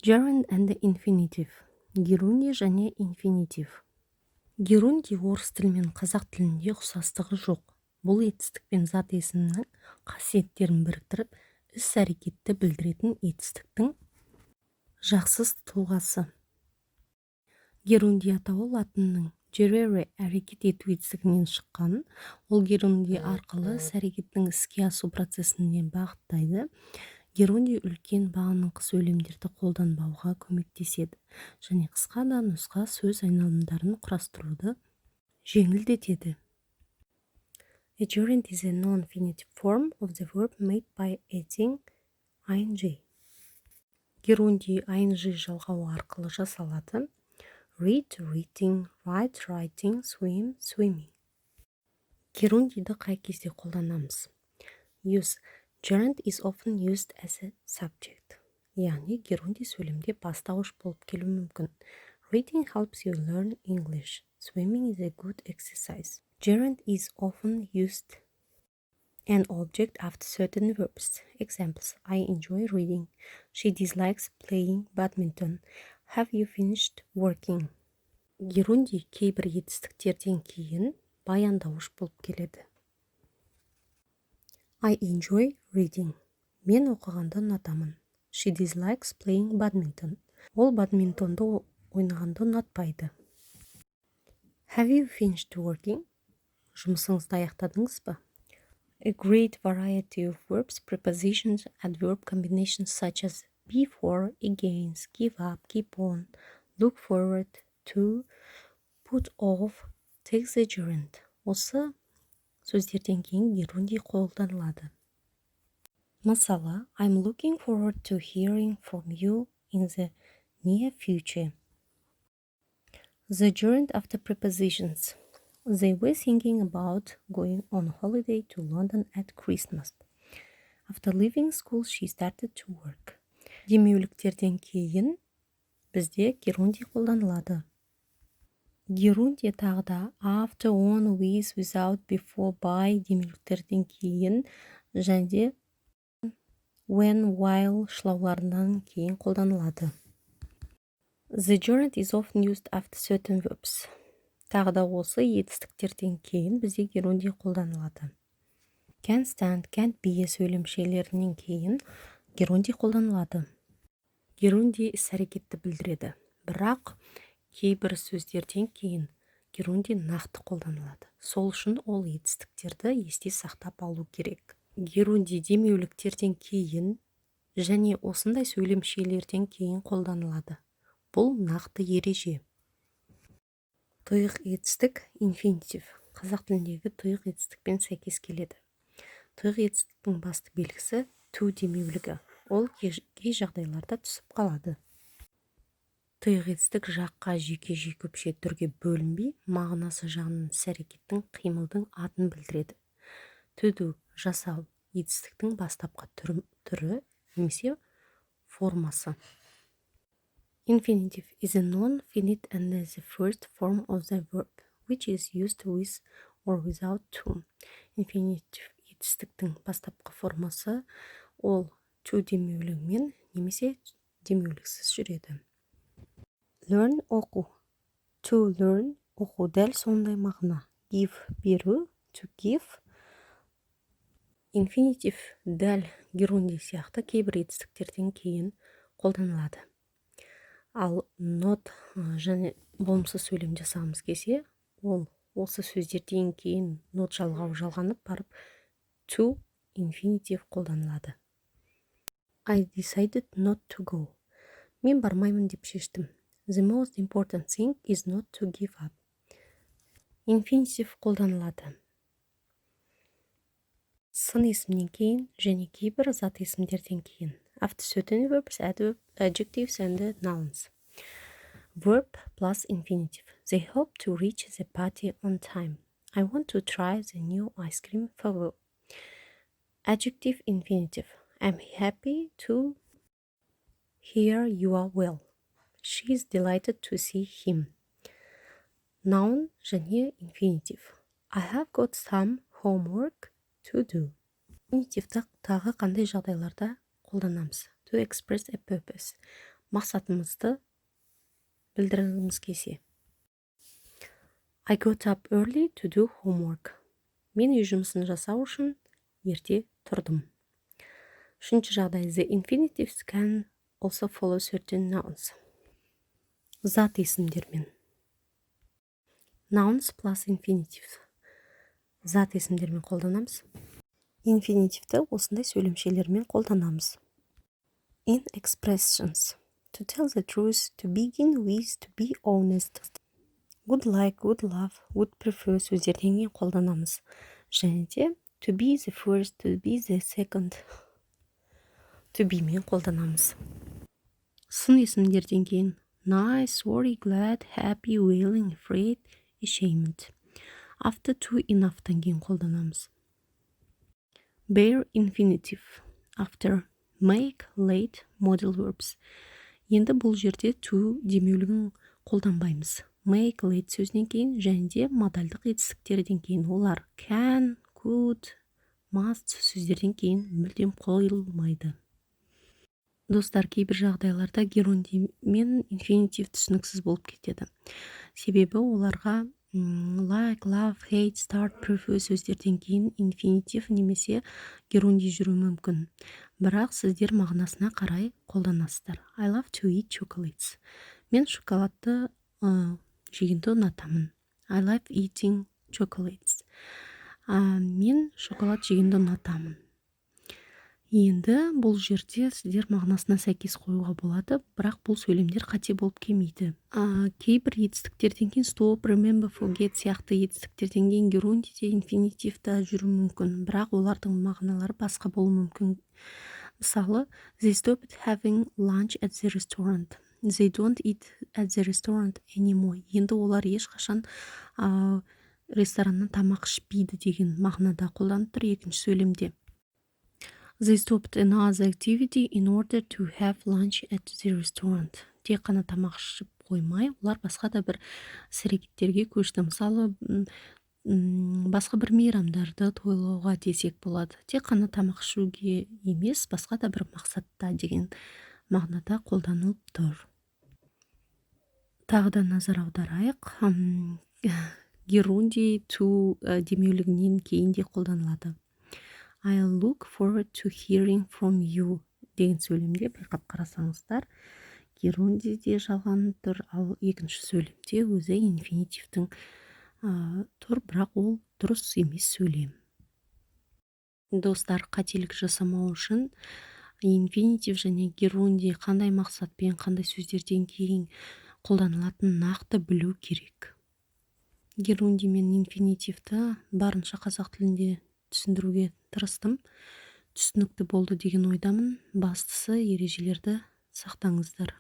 Gerund and the infinitive. Герунди және инфинитив. Герунди орыс тілі мен қазақ тілінде ұқсастығы жоқ. Бұл етістік пен зат есімнің қасиеттерін біріктіріп, іс-әрекетті білдіретін етістіктің жақсыс тұлғасы. Герунди атауы латынның gerere әрекет ету етістігінен шыққан. Ол герунди арқылы іс-әрекеттің іске асу процесіне бағыттайды. Герунди үлкен бағыныңқы сөйлемдерді қолданбауға көмектеседі және қысқа да нұсқа сөз айналымдарын құрастыруды жеңілдетеді. A gerund is a non-infinitive form of the verb made by adding ing. Герунди ing жалғауы арқылы жасалады. Read, reading, write, writing, swim, swimming. Герундиді қай кезде қолданамыз? Use. Gerund is often used as a subject. Яғни герунди сөйлемде бастауыш болып келуі мүмкін. Reading helps you learn English. Swimming is a good exercise. Gerund is often used an object after certain verbs. Examples: I enjoy reading. She dislikes playing badminton. Have you finished working? Герунди кейбір етістіктерден кейін баяндауыш болып келеді. I enjoy reading. Мен оқығанды ұнатамын. She dislikes playing badminton. Ол бадминтонды ойнағанды ұнатпайды. Have you finished working? Жұмысыңызды аяқтадыңыз ба? A great variety of verbs, prepositions, adverb combinations such as before, against, give up, keep on, look forward to, put off, take the gerund. Осы сөздерден кейін герунди қолданылады. Мысалы, I'm looking forward to hearing from you in the near future. The gerund after prepositions. They were thinking about going on holiday to London at Christmas. After leaving school, she started to work. Демеуліктерден кейін бізде герунди қолданылады. Герунди тағы да after, on, with, without, before, by демеуліктерден кейін және when, while шылауларынан кейін қолданылады. The gerund is often used after certain verbs. Тағы да осы етістіктерден кейін бізде герунди қолданылады. Can stand, can't be сөйлемшелерінен кейін герунди қолданылады. Герунди іс-әрекетті білдіреді. Бірақ кейбір сөздерден кейін герунди нақты қолданылады. Сол үшін ол етістіктерді есте сақтап алу керек. Герунди демеуліктерден кейін және осындай сөйлемшелерден кейін қолданылады. Бұл нақты ереже. Тұйық етістік инфинитив. Қазақ тіліндегі тұйық етістікпен сәйкес келеді. Тұйық етістіктің басты белгісі to демеулігі. Ол кей жағдайларда түсіп қалады. Тұйық етістік жаққа жеке көпше түрге бөлінбей, мағынасы жағынан іс-әрекеттің қимылдың атын білдіреді. To do, жасау, етістіктің бастапқы түрі немесе формасы. Infinitive is a non-finite and the first form of the verb, which is used with or without to. Infinitive етістіктің бастапқы формасы ол to демеулігімен немесе демеуліксіз жүреді. Learn, оқу. To learn, оқу дәл сондай мағына. Give, беру, to give. Infinitive дәл герунди сияқты кейбір етістіктерден кейін қолданылады. Ал not және болымсыз сөйлем жасағымыз келсе, ол осы сөздерден кейін not жалғауы жалғанып барып to infinitive қолданылады. I decided not to go. Мен бармаймын деп шештім. The most important thing is not to give up. Infinitive қолданылады. Сын есімнен кейін және кейбір зат есімдерден кейін. After certain verbs, adjectives and nouns. Verb plus infinitive. They hope to reach the party on time. I want to try the new ice cream flavor. Adjective infinitive. I'm happy to hear you are well. She is delighted to see him. Noun және infinitive. I have got some homework to do. Infinitive тағы қандай жағдайларда қолданамыз? To express a purpose. мақсатымызды білдіргіміз келсе. I got up early to do homework. Мен үй жұмысын жасау үшін ерте тұрдым. Үшінші жағдай, the infinitives can also follow certain nouns. Зат есімдермен. Nouns plus infinitive. Зат есімдермен қолданамыз. Инфинитивті осындай сөйлемшелермен қолданамыз. In expressions. To tell the truth, to begin with, to be honest. Would like, would love, would prefer сөздерден кейін қолданамыз. Және де to be the first, to be the second. To be мен қолданамыз. Сын есімдерден кейін nice, sorry, glad, happy, willing, afraid, ashamed. After to enough'тан кейін қолданамыз. Bare infinitive. After make, late, modal verbs. Енді бұл жерде to демеулігін қолданбаймыз. Make, late сөзінен кейін және де модальдық етістіктерден кейін олар can, could, must сөздерден кейін мүлдем қойылмайды. Достар, кейбір жағдайларда герундий мен инфинитив түсініксіз болып кетеді. Себебі оларға like, love, hate, start, prefer сөздерден кейін инфинитив немесе герундий жүру мүмкін. Бірақ сіздер мағынасына қарай қолданасыздар. I love to eat chocolates. Мен шоколадты жегенді ұнатамын. I love eating chocolates. Мен шоколад жегенді ұнатамын. Енді бұл жерде сіздер мағынасына сәйкес қоюға болады, бірақ бұл сөйлемдер қате болып келмейді. Кейбір етістіктерден кейін stop, remember, forget сияқты етістіктерден кейін герундийде инфинитивта жүру мүмкін, бірақ олардың мағыналары басқа болуы мүмкін. Мысалы, they stopped having lunch at the restaurant. They don't eat at the restaurant anymore. Енді олар ешқашан рестораннан тамақ ішпейді деген мағынада қолданып тұр екінші сөйлемде. They stopped another activity in order to have lunch at the restaurant. Тек қана тамақ ішіп қоймай, олар басқа да бір іс-әрекеттерге көшті. Мысалы, басқа бір мейрамдарды тойлауға десек болады. Тек қана тамақ ішуге емес, басқа да бір мақсатта деген мағынада қолданылып тұр. Тағы да назар аударайық. Герундий to демеулігінен кейін де қолданылады. I look forward to hearing from you деген сөйлемде байқап қарасаңыздар, герундийде жалған тұр, ал екінші сөйлемде өзі инфинитивтің тұр, бірақ ол дұрыс емес сөйлем. Достар, қателік жасамау үшін инфинитив және герундий қандай мақсатпен, қандай сөздерден кейін қолданылатын нақты білу керек. Герундий мен инфинитивті барынша қазақ тілінде түсіндіруге тырыстым. Түсінікті болды деген ойдамын. Бастысы ережелерді сақтаңыздар.